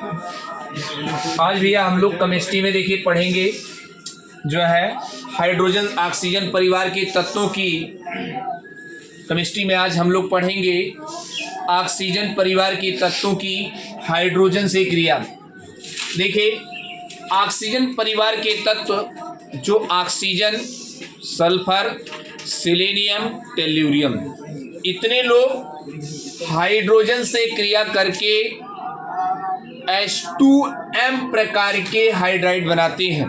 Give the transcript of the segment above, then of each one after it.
आज भैया हम लोग केमिस्ट्री में देखिए पढ़ेंगे जो है हाइड्रोजन ऑक्सीजन परिवार के तत्वों की। केमिस्ट्री में आज हम लोग पढ़ेंगे ऑक्सीजन परिवार के तत्वों की हाइड्रोजन से क्रिया। देखिए ऑक्सीजन परिवार के तत्व जो ऑक्सीजन, सल्फर, सेलेनियम, टेल्यूरियम, इतने लोग हाइड्रोजन से क्रिया करके H2M प्रकार के हाइड्राइड बनाते हैं।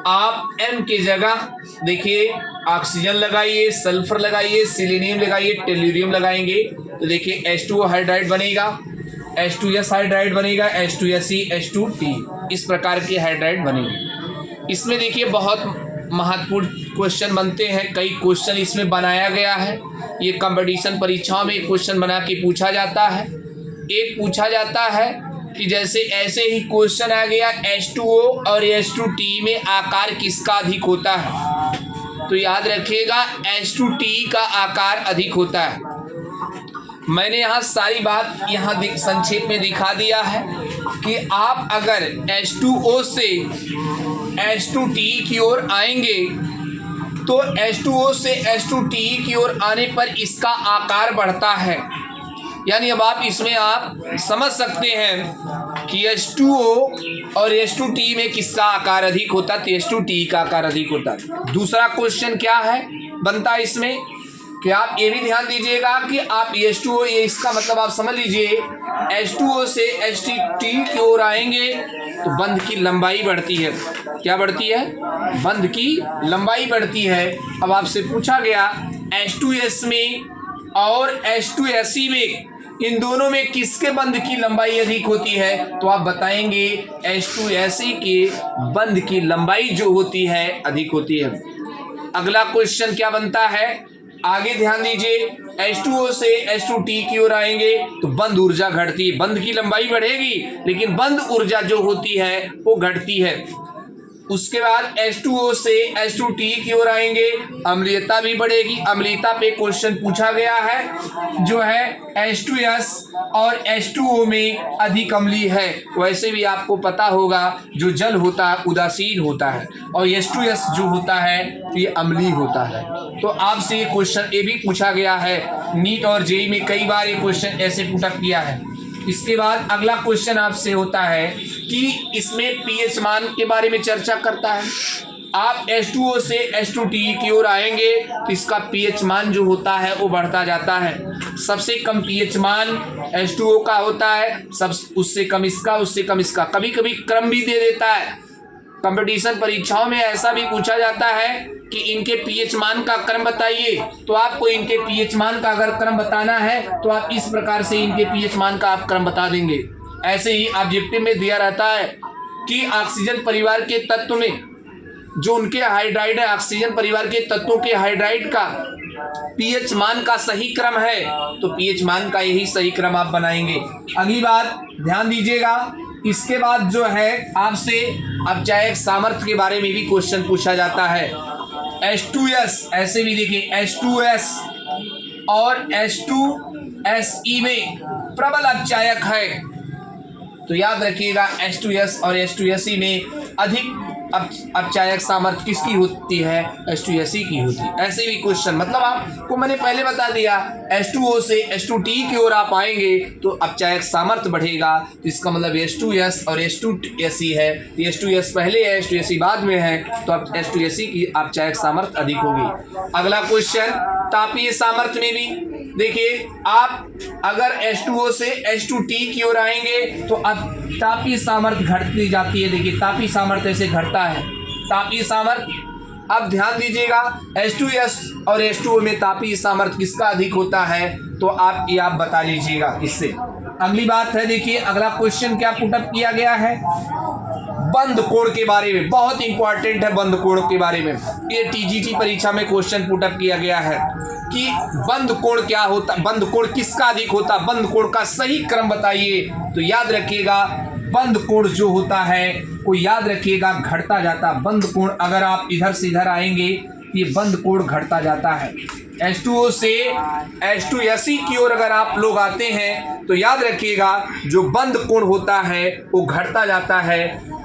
आप M की जगह देखिए ऑक्सीजन लगाइए, सल्फर लगाइए, सेलेनियम लगाइए, टेल्यूरियम लगाएंगे तो देखिए H2O हाइड्राइड बनेगा, H2S हाइड्राइड बनेगा, H2SE, H2T, इस प्रकार के हाइड्राइड बनेंगे। इसमें देखिए बहुत महत्वपूर्ण क्वेश्चन बनते हैं, कई क्वेश्चन इसमें बनाया गया है। ये कंपटीशन परीक्षाओं में क्वेश्चन बना के पूछा जाता है। एक पूछा जाता है कि जैसे ऐसे ही क्वेश्चन आ गया H2O और H2T में आकार किसका अधिक होता है, तो याद रखिएगा H2T का आकार अधिक होता है। मैंने यहाँ सारी बात यहाँ संक्षेप में दिखा दिया है कि आप अगर H2O से H2T की ओर आएंगे तो H2O से H2T की ओर आने पर इसका आकार बढ़ता है। यानी अब आप इसमें आप समझ सकते हैं कि H2O और H2T में किसका आकार अधिक होता है, तो H2T का आकार अधिक होता है। दूसरा क्वेश्चन क्या है बनता है इसमें कि आप ये भी ध्यान दीजिएगा कि आप H2O, ये इसका मतलब आप समझ लीजिए H2O से H2T की ओर आएंगे तो बंध की लंबाई बढ़ती है। क्या बढ़ती है? बंध की लंबाई बढ़ती है। अब आपसे पूछा गया H2S में और H2SE में, इन दोनों में किसके बंध की लंबाई अधिक होती है, तो आप बताएंगे H2SE के बंध की लंबाई जो होती है अधिक होती है। अगला क्वेश्चन क्या बनता है, आगे ध्यान दीजिए, H2O से H2T की ओर आएंगे तो बंध ऊर्जा घटती है। बंध की लंबाई बढ़ेगी लेकिन बंध ऊर्जा जो होती है वो घटती है। उसके बाद H2O से H2T की ओर आएंगे, अम्लीयता भी बढ़ेगी। अम्लीयता पे क्वेश्चन पूछा गया है जो है H2S और H2O में अधिक अम्लीय है। वैसे भी आपको पता होगा जो जल होता है उदासीन होता है और H2S जो होता है ये अम्लीय होता है। तो आपसे ये क्वेश्चन ये भी पूछा गया है, नीट और जेईई में कई बार ये क्वेश्चन ऐसे पुटअप किया है। इसके बाद अगला क्वेश्चन आपसे होता है कि इसमें पीएच मान के बारे में चर्चा करता है। आप H2O से H2T की ओर आएंगे तो इसका पीएच मान जो होता है वो बढ़ता जाता है। सबसे कम पीएच मान H2O का होता है, सब उससे कम इसका, उससे कम इसका। कभी कभी क्रम भी दे देता है। कंपटीशन परीक्षाओं में ऐसा भी पूछा जाता है कि इनके पीएच मान का क्रम बताइए, तो आपको इनके पीएच मान का अगर क्रम बताना है तो आप इस प्रकार से इनके पीएच मान का आप क्रम बता देंगे। ऐसे ही ऑब्जेक्टिव में दिया रहता है कि ऑक्सीजन परिवार के तत्व में जो उनके हाइड्राइड है, ऑक्सीजन परिवार के तत्वों के हाइड्राइड का पीएच मान का सही क्रम है तो पीएच मान का यही सही क्रम आप बनाएंगे। अगली बात ध्यान दीजिएगा, इसके बाद जो है आपसे अपचायक सामर्थ्य के बारे में भी क्वेश्चन पूछा जाता है। H2S, ऐसे भी देखिए H2S और H2SE में प्रबल अपचायक है तो याद रखिएगा H2S और H2SE में अधिक अपचायक सामर्थ्य किसकी होती है, H2SE की होती है। ऐसे भी क्वेश्चन मतलब आपको मैंने पहले बता दिया H2O से H2T की ओर आप आएंगे तो अपचायक सामर्थ्य बढ़ेगा, तो इसका मतलब H2S और H2SE है। तो H2S पहले है, H2SE बाद में है, तो अब H2SE की अपचायक सामर्थ्य अधिक होगी। अगला क्वेश्चन तापीय सामर्थ्य में भी देखिए, आप अगर H2O से H2T की ओर आएंगे तो अब तापीय सामर्थ्य घटती जाती है। देखिए तापीय सामर्थ्य ऐसे घटता है, तापीय सामर्थ्य। अब ध्यान दीजिएगा H2S और H2O में तापीय सामर्थ्य किसका अधिक होता है, तो आप ये आप बता लीजिएगा इससे। अगली बात है देखिए, अगला क्वेश्चन क्या पुटअप किया गया है, बंध कोण के बारे में। बहुत इंपॉर्टेंट है बंध कोण के बारे में, ये टीजीटी परीक्षा में क्वेश्चन पुटअप किया गया है कि बंध कोण क्या होता, बंध कोण किसका अधिक होता, बंध कोण का सही क्रम बताइए। तो याद रखिएगा बंध कोण जो होता है वो याद रखिएगा घटता जाता। बंध कोण अगर आप इधर से इधर आएंगे ये बंध कोण घटता जाता है। H2O से H2SE की ओर अगर आप लोग आते हैं तो याद रखिएगा जो बंद कोण होता है वो घटता जाता है।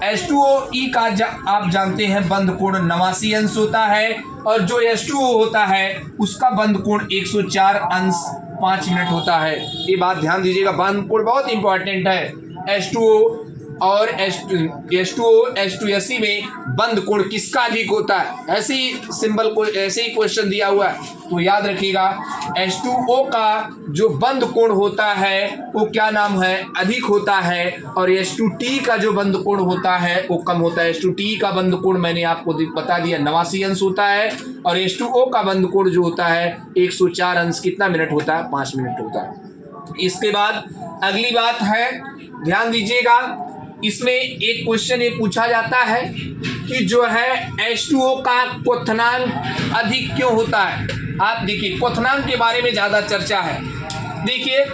H2OE का आप जानते हैं बंद कोण 89 अंश होता है और जो H2O होता है उसका बंद कोण 104 अंश 5 मिनट होता है। ये बात ध्यान दीजिएगा, बंद कोण बहुत इंपॉर्टेंट है। H2O और H2O H2SE में बंद कोण किसका अधिक होता है, ऐसे ही सिंबल को ऐसे ही क्वेश्चन दिया हुआ है तो याद रखिएगा H2O का जो बंद कोण होता है वो क्या नाम है, अधिक होता है, और H2T का जो बंद कोण होता है वो कम होता है। H2T का बंद कोण मैंने आपको बता दिया 89 अंश होता है और H2O का बंद कोण जो होता है 104 अंश कितना मिनट होता है, 5 मिनट होता है। इसके बाद अगली बात है, ध्यान दीजिएगा, इसमें एक क्वेश्चन ये पूछा जाता है कि जो है H2O का क्वथनांक अधिक क्यों होता है। आप देखिए क्वथनांक के बारे में ज़्यादा चर्चा है। देखिए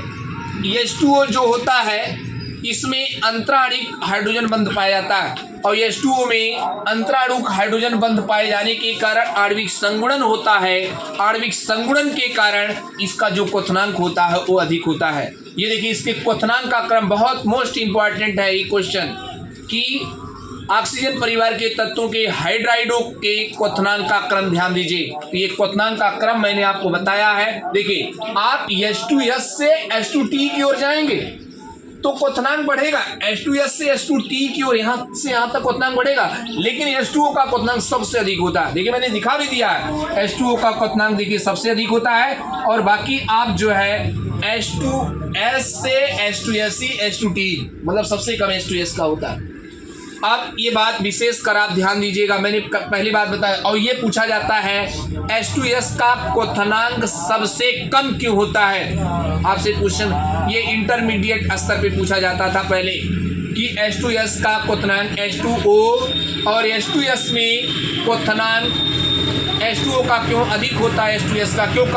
H2O जो होता है इसमें अंतराणिक हाइड्रोजन बंध पाया जाता है और H2O में अंतराणुक हाइड्रोजन बंध पाए जाने के कारण आणविक संगुणन होता है। आणविक संगुणन के कारण इसका जो क्वथनांक होता है वो अधिक होता है। ये देखिए इसके क्वथनांक का क्रम बहुत मोस्ट इंपॉर्टेंट है ये क्वेश्चन कि ऑक्सीजन परिवार के तत्वों के हाइड्राइडों के क्वथनांक का क्रम ध्यान दीजिए। तो ये क्वथनांक का क्रम मैंने आपको बताया है। देखिए आप H2S से H2T की ओर जाएंगे तो क्वथनांक बढ़ेगा, H2S से H2T की ओर यहाँ से यहाँ तक क्वथनांक बढ़ेगा, लेकिन H2O का क्वथनांक सबसे अधिक होता है। देखिए मैंने दिखा भी दिया है H2O का क्वथनांक देखिए सबसे अधिक होता है और बाकी आप जो है H2S से H2SE H2T मतलब सबसे कम H2S का होता है। अब ये बात विशेष कर आप ध्यान दीजिएगा, मैंने पहली बात बताया और ये पूछा जाता है H2S का क्वथनांक सबसे कम क्यों होता है। आपसे क्वेश्चन ये इंटरमीडिएट स्तर पे पूछा जाता था पहले कि H2S का क्वथनांक H2O और H2S में क्वथनांक H2O का क्यों अधिक होता है, H2S का क्यों कम